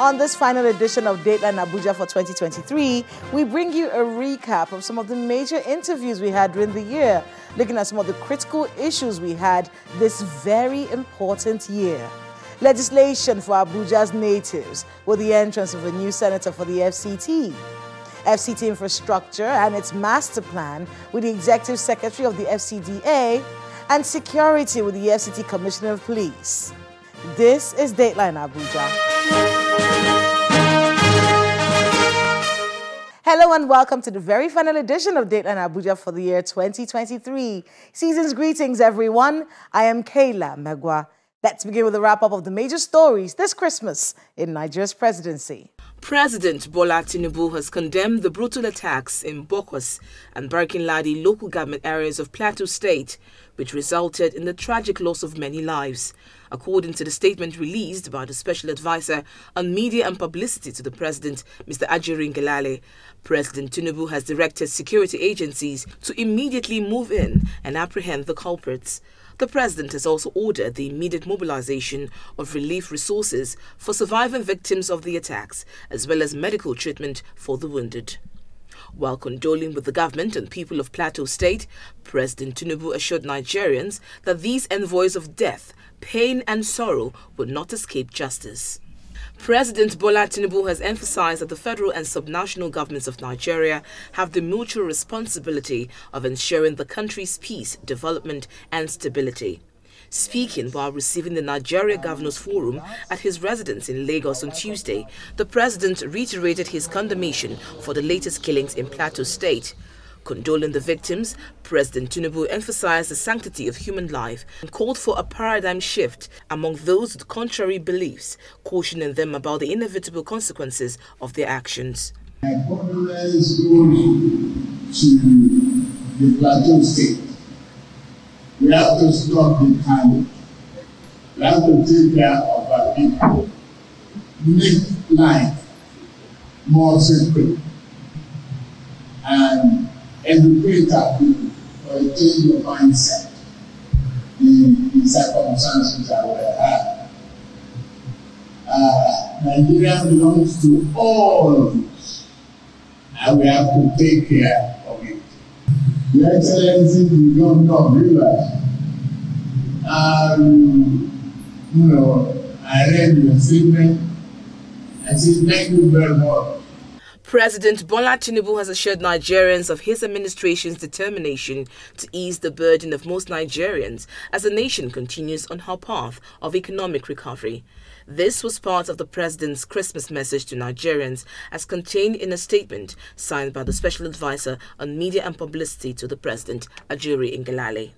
On this final edition of Dateline Abuja for 2023, we bring you a recap of some of the major interviews we had during the year, looking at some of the critical issues we had this very important year. Legislation for Abuja's natives with the entrance of a new senator for the FCT. FCT infrastructure and its master plan with the executive secretary of the FCDA, and security with the FCT Commissioner of Police. This is Dateline Abuja. Hello and welcome to the very final edition of Dateline Abuja for the year 2023. Season's greetings, everyone. I am Kayla Megwa. Let's begin with a wrap-up of the major stories this Christmas in Nigeria's presidency. President Bola Tinubu has condemned the brutal attacks in Bokos and Barkin-Ladi local government areas of Plateau State, which resulted in the tragic loss of many lives. According to the statement released by the Special Advisor on Media and Publicity to the President, Mr. Ajuri Ngelale, President Tinubu has directed security agencies to immediately move in and apprehend the culprits. The President has also ordered the immediate mobilization of relief resources for surviving victims of the attacks, as well as medical treatment for the wounded. While condoling with the government and people of Plateau State, President Tinubu assured Nigerians that these envoys of death, pain and sorrow would not escape justice. President Bola Tinubu has emphasized that the federal and subnational governments of Nigeria have the mutual responsibility of ensuring the country's peace, development and stability. Speaking while receiving the Nigeria Governors Forum at his residence in Lagos on Tuesday, the president reiterated his condemnation for the latest killings in Plateau State. Condoling the victims, President Tinubu emphasized the sanctity of human life and called for a paradigm shift among those with contrary beliefs, cautioning them about the inevitable consequences of their actions. My condolence goes to the Plateau State. We have to stop the carnage. We have to take care of our people. Make life more sacred and educate our people for a change of mindset in the circumstances that we have. Nigeria belongs to all of us, and we have to take care of it. Your Excellency, the Governor of Rivers, I read your statement and said thank you very much. President Bola Tinubu has assured Nigerians of his administration's determination to ease the burden of most Nigerians as the nation continues on her path of economic recovery. This was part of the president's Christmas message to Nigerians as contained in a statement signed by the Special Advisor on Media and Publicity to the President, Ajuri Ngelale.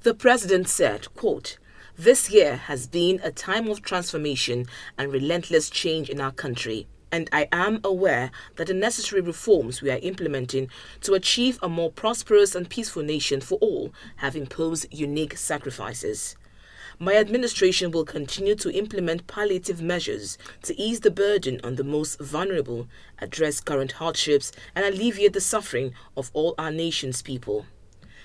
The president said, quote, "This year has been a time of transformation and relentless change in our country. And I am aware that the necessary reforms we are implementing to achieve a more prosperous and peaceful nation for all have imposed unique sacrifices. My administration will continue to implement palliative measures to ease the burden on the most vulnerable, address current hardships, and alleviate the suffering of all our nation's people.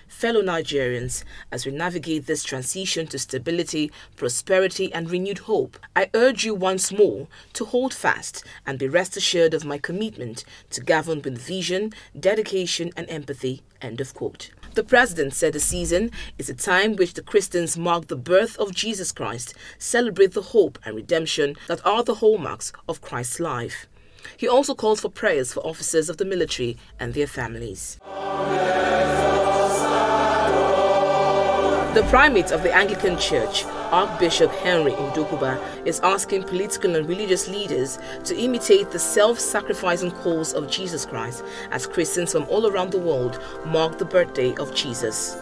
Fellow Nigerians, as we navigate this transition to stability, prosperity and renewed hope, I urge you once more to hold fast and be rest assured of my commitment to govern with vision, dedication and empathy." End of quote. The president said the season is a time which the Christians mark the birth of Jesus Christ, celebrate the hope and redemption that are the hallmarks of Christ's life. He also called for prayers for officers of the military and their families. The primate of the Anglican Church, Archbishop Henry Ndokuba, is asking political and religious leaders to imitate the self-sacrificing calls of Jesus Christ as Christians from all around the world mark the birthday of Jesus.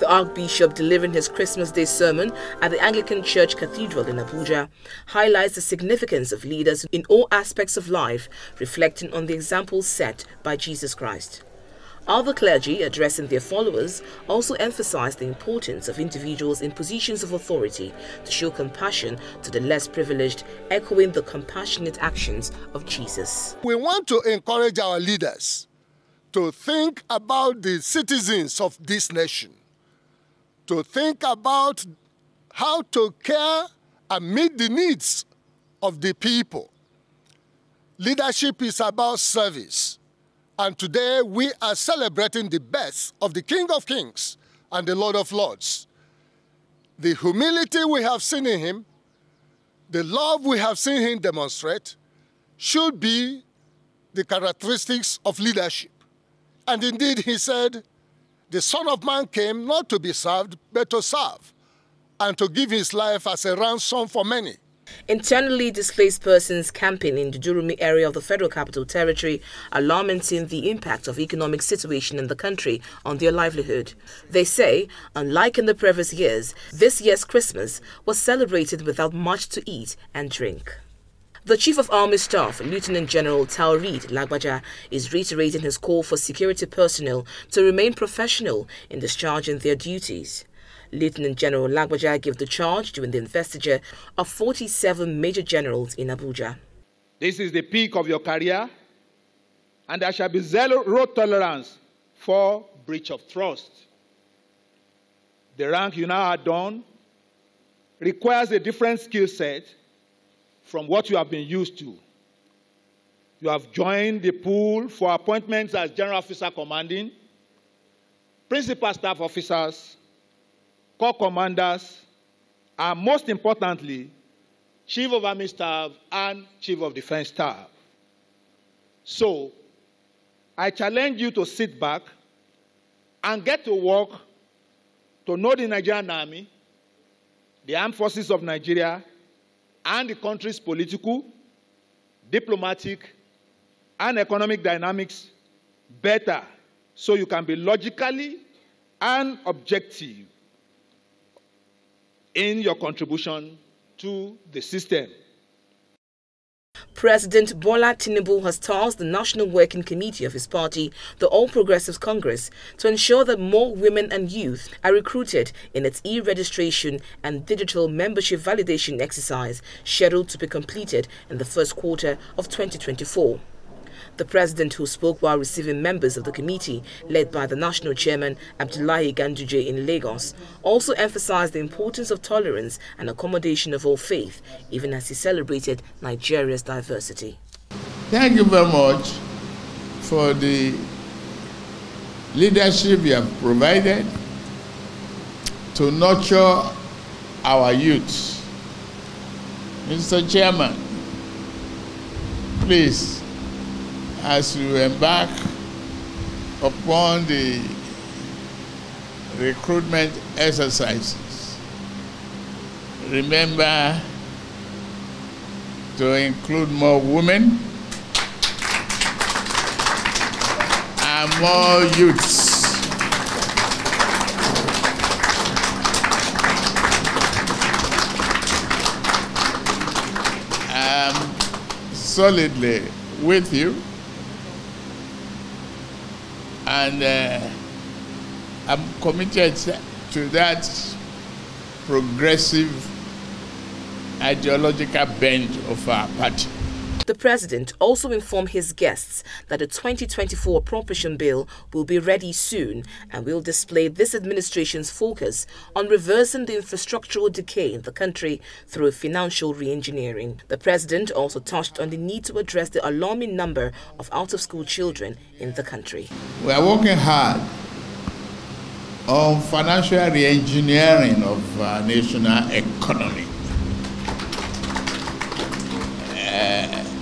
The Archbishop, delivering his Christmas Day sermon at the Anglican Church Cathedral in Abuja, highlights the significance of leaders in all aspects of life, reflecting on the examples set by Jesus Christ. Other clergy, addressing their followers, also emphasized the importance of individuals in positions of authority to show compassion to the less privileged, echoing the compassionate actions of Jesus. We want to encourage our leaders to think about the citizens of this nation, to think about how to care and meet the needs of the people, Leadership is about service. And today we are celebrating the birth of the King of Kings and the Lord of Lords. The humility we have seen in him, the love we have seen him demonstrate, should be the characteristics of leadership. And indeed, he said, the Son of Man came not to be served, but to serve, and to give his life as a ransom for many. Internally displaced persons camping in the Durumi area of the Federal Capital Territory are lamenting the impact of economic situation in the country on their livelihood. They say, unlike in the previous years, this year's Christmas was celebrated without much to eat and drink. The Chief of Army Staff, Lieutenant General Taoreed Lagbaja, is reiterating his call for security personnel to remain professional in discharging their duties. Lieutenant General Lagbaja gave the charge during the investiture of 47 major generals in Abuja. This is the peak of your career, and there shall be zero tolerance for breach of trust. The rank you now adorn requires a different skill set from what you have been used to. You have joined the pool for appointments as General Officer Commanding, Principal Staff Officers, Corps Commanders, and most importantly, Chief of Army Staff and Chief of Defense Staff. So, I challenge you to sit back and get to work to know the Nigerian Army, the Armed Forces of Nigeria, and the country's political, diplomatic, and economic dynamics better, so you can be logically and objective in your contribution to the system. President Bola Tinubu has tasked the National Working Committee of his party, the All Progressives Congress, to ensure that more women and youth are recruited in its e-registration and digital membership validation exercise scheduled to be completed in the first quarter of 2024. The president, who spoke while receiving members of the committee, led by the national chairman Abdullahi Ganduje in Lagos, also emphasized the importance of tolerance and accommodation of all faith, even as he celebrated Nigeria's diversity. Thank you very much for the leadership you have provided to nurture our youth. Mr. Chairman, please, as you embark upon the recruitment exercises, remember to include more women and more youths. I'm solidly with you. And I'm committed to that progressive ideological bent of our party. The president also informed his guests that the 2024 appropriation bill will be ready soon and will display this administration's focus on reversing the infrastructural decay in the country through financial re-engineering. The president also touched on the need to address the alarming number of out-of-school children in the country. We are working hard on financial re-engineering of our national economy.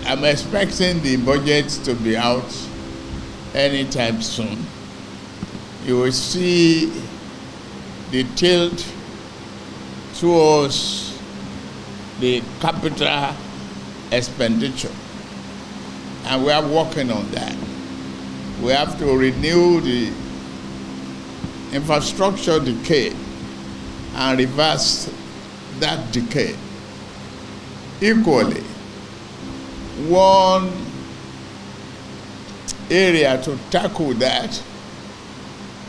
I'm expecting the budget to be out anytime soon. You will see the tilt towards the capital expenditure, and we are working on that. We have to renew the infrastructure decay and reverse that decay. Equally, one area to tackle that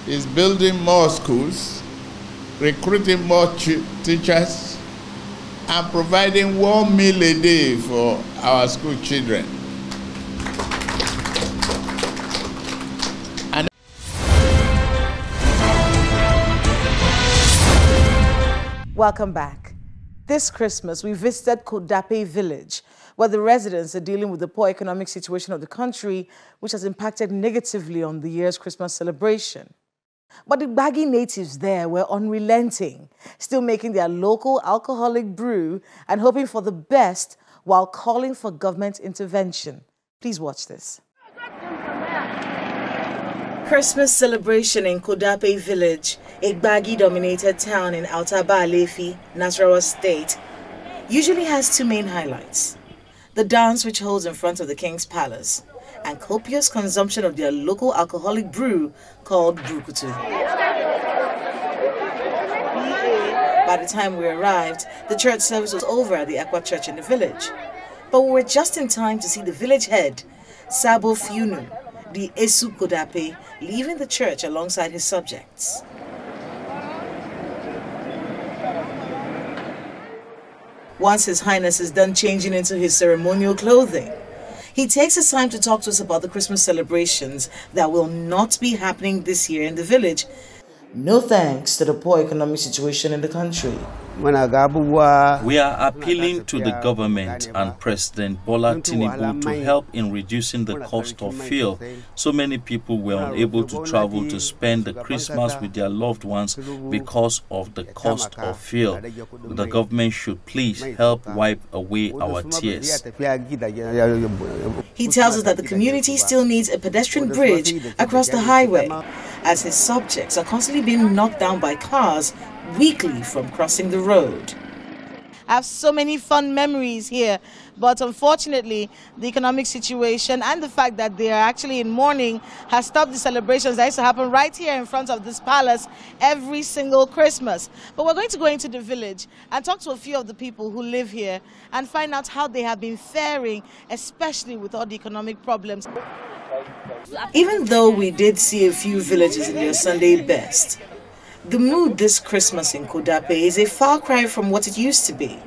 is building more schools, recruiting more teachers, and providing 1 meal a day for our school children. Welcome back. This Christmas, we visited Kodape village, where the residents are dealing with the poor economic situation of the country, which has impacted negatively on the year's Christmas celebration. But the Gbagi natives there were unrelenting, still making their local alcoholic brew and hoping for the best while calling for government intervention. Please watch this. Christmas celebration in Kodape village, a Gbagi-dominated town in Altaba Alefi, Nasarawa State, usually has two main highlights: the dance, which holds in front of the King's Palace, and copious consumption of their local alcoholic brew called Brukutu. By the time we arrived, the church service was over at the Aqua Church in the village. But we were just in time to see the village head, Sabo Fiunu, the Esu Kodape, leaving the church alongside his subjects. Once His Highness is done changing into his ceremonial clothing, he takes his time to talk to us about the Christmas celebrations that will not be happening this year in the village, no thanks to the poor economic situation in the country. We are appealing to the government and President Bola Tinubu to help in reducing the cost of fuel. So many people were unable to travel to spend the Christmas with their loved ones because of the cost of fuel. The government should please help wipe away our tears. He tells us that the community still needs a pedestrian bridge across the highway, as his subjects are constantly being knocked down by cars weekly from crossing the road. I have so many fun memories here, but unfortunately the economic situation and the fact that they are actually in mourning has stopped the celebrations that used to happen right here in front of this palace every single Christmas. But we're going to go into the village and talk to a few of the people who live here and find out how they have been faring, especially with all the economic problems. Even though we did see a few villages in their Sunday best, the mood this Christmas in Kodape is a far cry from what it used to be.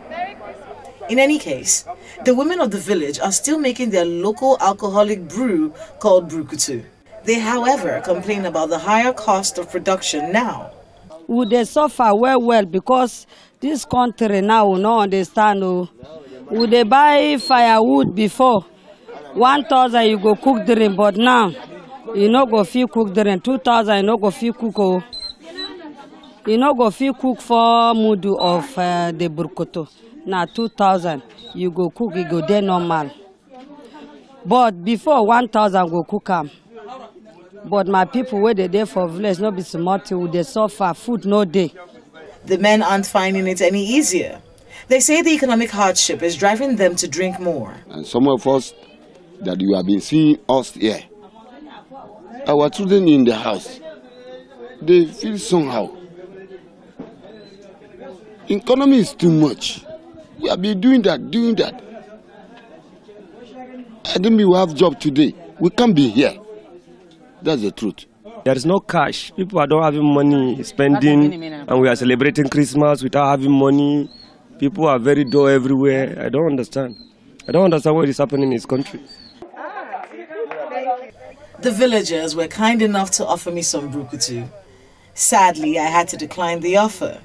In any case, the women of the village are still making their local alcoholic brew called Brukutu. They, however, complain about the higher cost of production now. Would they suffer well because this country now will not understand. Would they buy firewood before? 1,000 you go cook drink, but now you no go feel cook drink. 2,000 you no go feel cook. You no go feel cook for mudu of the burkoto. Now 2,000 you go cook, you go there normal. But before 1,000 go cook am. But my people where they there for village no be smart, they suffer, food no day. The men aren't finding it any easier. They say the economic hardship is driving them to drink more. And some of us that you have been seeing us here, our children in the house, they feel somehow. Economy is too much. We have been doing that. I think we have job today. We can't be here. That's the truth. There is no cash. People are not having money spending, and we are celebrating Christmas without having money. People are very dull everywhere. I don't understand. I don't understand what is happening in this country. The villagers were kind enough to offer me some brukutu. Sadly, I had to decline the offer.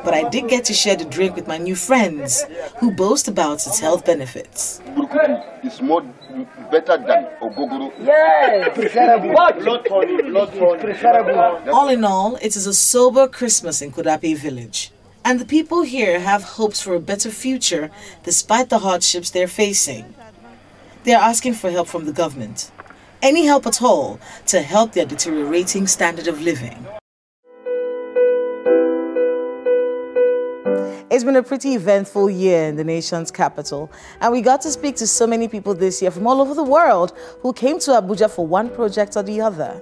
But I did get to share the drink with my new friends, who boast about its health benefits. Brukutu is more better than ogogoro. Yes, preferable. All in all, it is a sober Christmas in Kodape village. And the people here have hopes for a better future despite the hardships they're facing. They're asking for help from the government. Any help at all to help their deteriorating standard of living. It's been a pretty eventful year in the nation's capital, and we got to speak to so many people this year from all over the world who came to Abuja for one project or the other.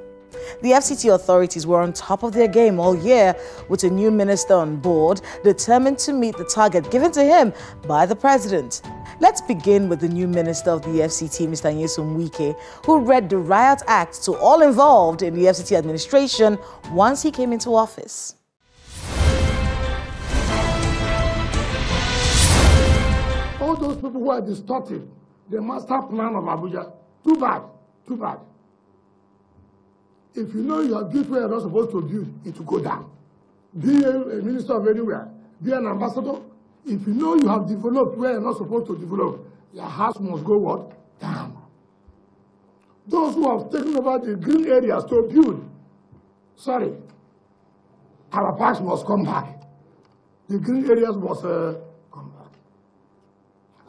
The FCT authorities were on top of their game all year, with a new minister on board, determined to meet the target given to him by the president. Let's begin with the new minister of the FCT, Mr. Nyesom Wike, who read the Riot Act to all involved in the FCT administration once he came into office. All those people who are distorting the master plan of Abuja, too bad. If you know you have built where you're not supposed to build, it will go down. Be a minister of anywhere, be an ambassador. If you know you have developed where you're not supposed to develop, Your house must go what? Down. Those who have taken over the green areas to build, sorry, our parks must come back. The green areas must come back.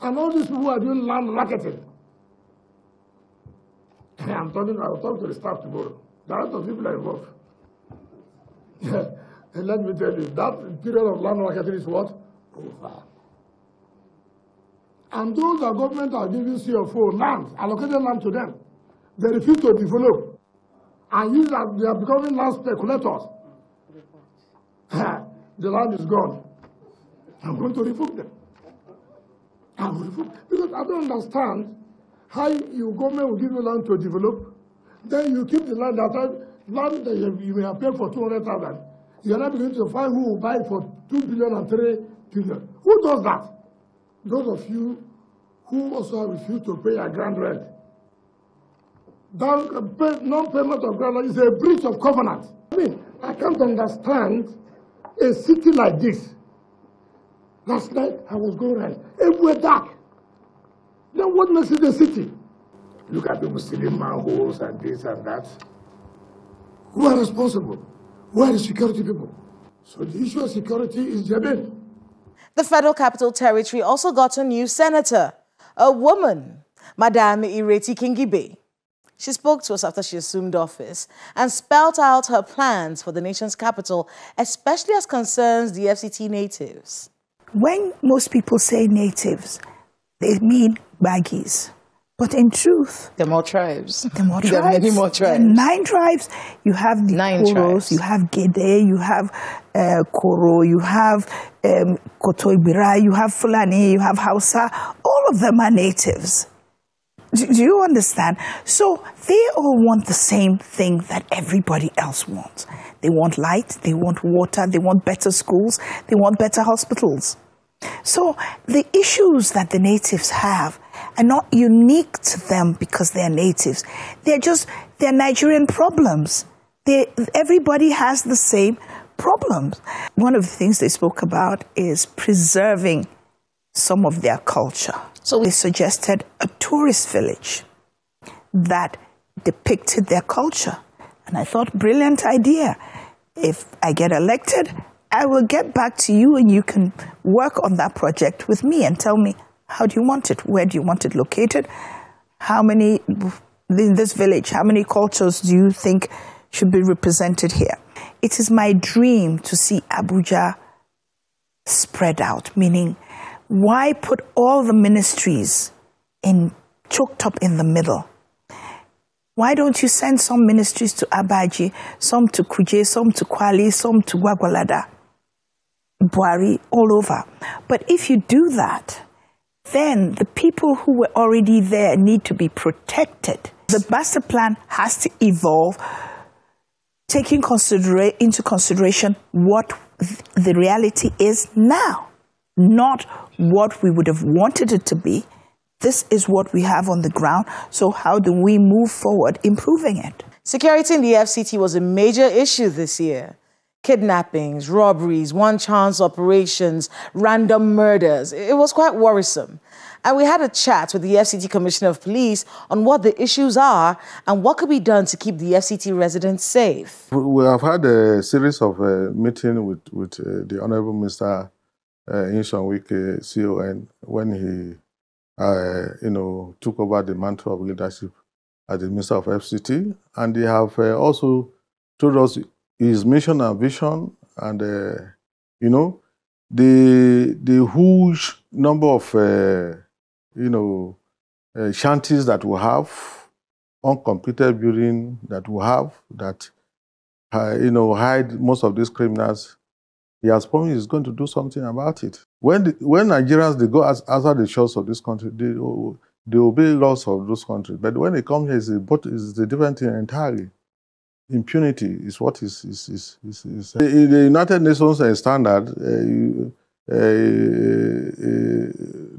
And all these people who are doing land marketing, I'll talk to the staff tomorrow. There are a lot of people involved. And let me tell you, that period of land marketing is what? Over. And those that government are giving CFO land, allocated land to them, they refuse to develop. And use that they are becoming land speculators. The land is gone. I'm going to revoke them. I will revoke, because I don't understand how your government will give you land to develop, then you keep the land land that you may have paid for 200,000. You're not beginning to find who will buy it for 2 billion and 3 billion. Who does that? Those of you who also refuse to pay a grand rent. Non-payment of grand rent is a breach of covenant. I mean, I can't understand a city like this. Last night, I was going around. Everywhere dark. Then what makes it a city? Look at people stealing manholes and this and that. Who are responsible? Who are the security people? So the issue of security is germane. The Federal Capital Territory also got a new senator, a woman, Madame Ireti Kingibe. She spoke to us after she assumed office and spelled out her plans for the nation's capital, especially as concerns the FCT natives. When most people say natives, they mean Baggies. But in truth, there are more tribes. There are more tribes. There are many more tribes. There are 9 tribes. You have the Koros, you have Gede, you have Koro, you have Kotoibira, you have Fulani, you have Hausa. All of them are natives. Do you understand? So they all want the same thing that everybody else wants. They want light, they want water, they want better schools, they want better hospitals. So the issues that the natives have are not unique to them because they're natives. They're Nigerian problems. Everybody has the same problems. One of the things they spoke about is preserving some of their culture. So they suggested a tourist village that depicted their culture. And I thought, brilliant idea. If I get elected, I will get back to you and you can work on that project with me and tell me, how do you want it? Where do you want it located? How many, in this village, how many cultures do you think should be represented here? It is my dream to see Abuja spread out, meaning why put all the ministries choked up in the middle? Why don't you send some ministries to Abaji, some to Kuje, some to Kwali, some to Gwagwalada, Buari, all over? But if you do that, then the people who were already there need to be protected. The master plan has to evolve, taking into consideration what the reality is now, not what we would have wanted it to be. This is what we have on the ground, so how do we move forward improving it? Security in the FCT was a major issue this year. Kidnappings, robberies, one-chance operations, random murders. It was quite worrisome. And we had a chat with the FCT Commissioner of Police on what the issues are and what could be done to keep the FCT residents safe. We have had a series of meetings with the Honorable Mr. Inshan Wike, CON, when he took over the mantle of leadership as the Minister of FCT. And they have also told us his mission and vision and, the huge number of, shanties that we have, uncompleted building that we have, that, hide most of these criminals. He has promised he's going to do something about it. When Nigerians, they go outside the shores of this country, they obey laws of those countries. But when they come here, it's a different thing entirely. Impunity is what is in the United Nations standard.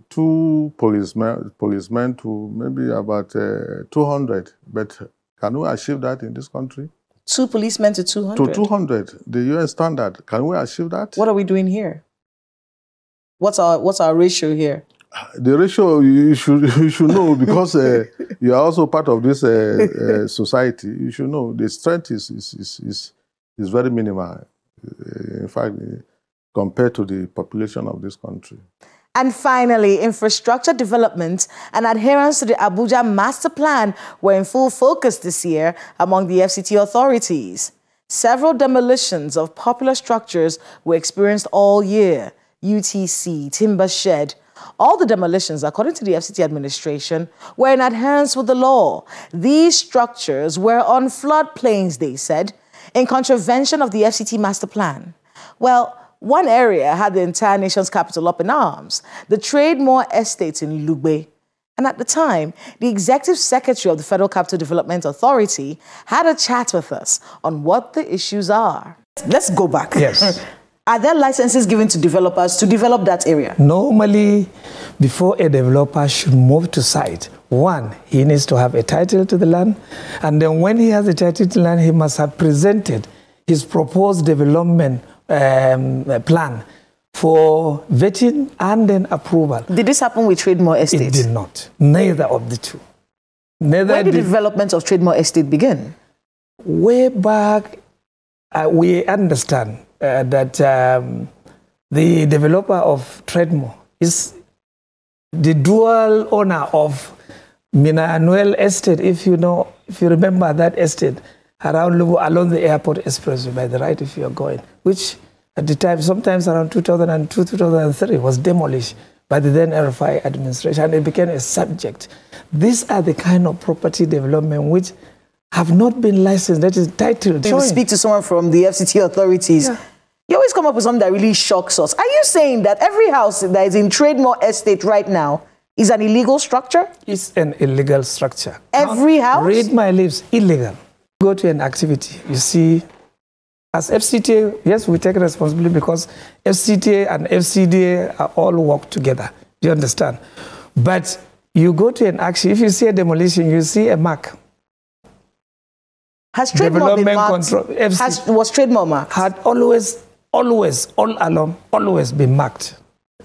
2 policemen to maybe about 200. But can we achieve that in this country? 2 policemen to 200? To 200, the UN standard. Can we achieve that? What are we doing here? What's our ratio here? The ratio, you should know, because you are also part of this society. You should know the strength is very minimal, in fact, compared to the population of this country. And finally, infrastructure development and adherence to the Abuja master plan were in full focus this year among the FCT authorities. Several demolitions of popular structures were experienced all year. UTC, Timber Shed. All the demolitions, according to the FCT administration, were in adherence with the law. These structures were on floodplains, they said, in contravention of the FCT master plan. Well, one area had the entire nation's capital up in arms, the Trademore Estate in Lugbe. And at the time, the Executive Secretary of the Federal Capital Development Authority had a chat with us on what the issues are. Let's go back. Yes. Are there licenses given to developers to develop that area? Normally, before a developer should move to site, one, he needs to have a title to the land. And then when he has a title to the land, he must have presented his proposed development plan for vetting and then approval. Did this happen with Trademore Estate? It did not. Neither of the two. When did the development of Trademore Estate begin? Way back, we understand that the developer of Trademore is the dual owner of Minanuel Estate, if you remember that estate around Lubu, along the airport expressway by the right if you are going, which at the time, sometimes around 2002, 2003, was demolished by the then RFI administration, and it became a subject. These are the kind of property development which have not been licensed, that is titled. If you speak to someone from the FCT authorities, you always come up with something that really shocks us. Are you saying that every house that is in Trademore Estate right now is an illegal structure? It's an illegal structure. Every house? Read my lips, illegal. Go to an activity, you see, as FCTA, yes, we take responsibility because FCTA and FCDA are all work together. Do you understand? But you go to an action, if you see a demolition, you see a mark. Has Trademore been marked? Was Trademore marked? Had always, all along, always been marked.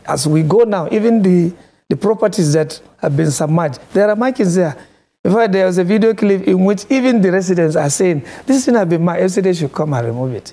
As we go now, even the properties that have been submerged, there are markings there. In fact, there was a video clip in which even the residents are saying, this thing has been marked, yesterday should come and remove it.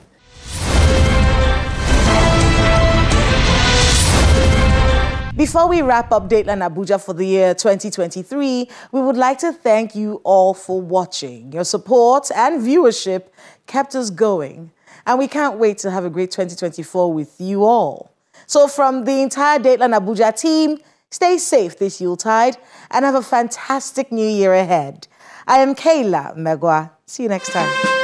Before we wrap up Dateline Abuja for the year 2023, we would like to thank you all for watching. Your support and viewership kept us going, and we can't wait to have a great 2024 with you all. So from the entire Dateline Abuja team, stay safe this Yuletide and have a fantastic new year ahead. I am Kayla Megwa. See you next time.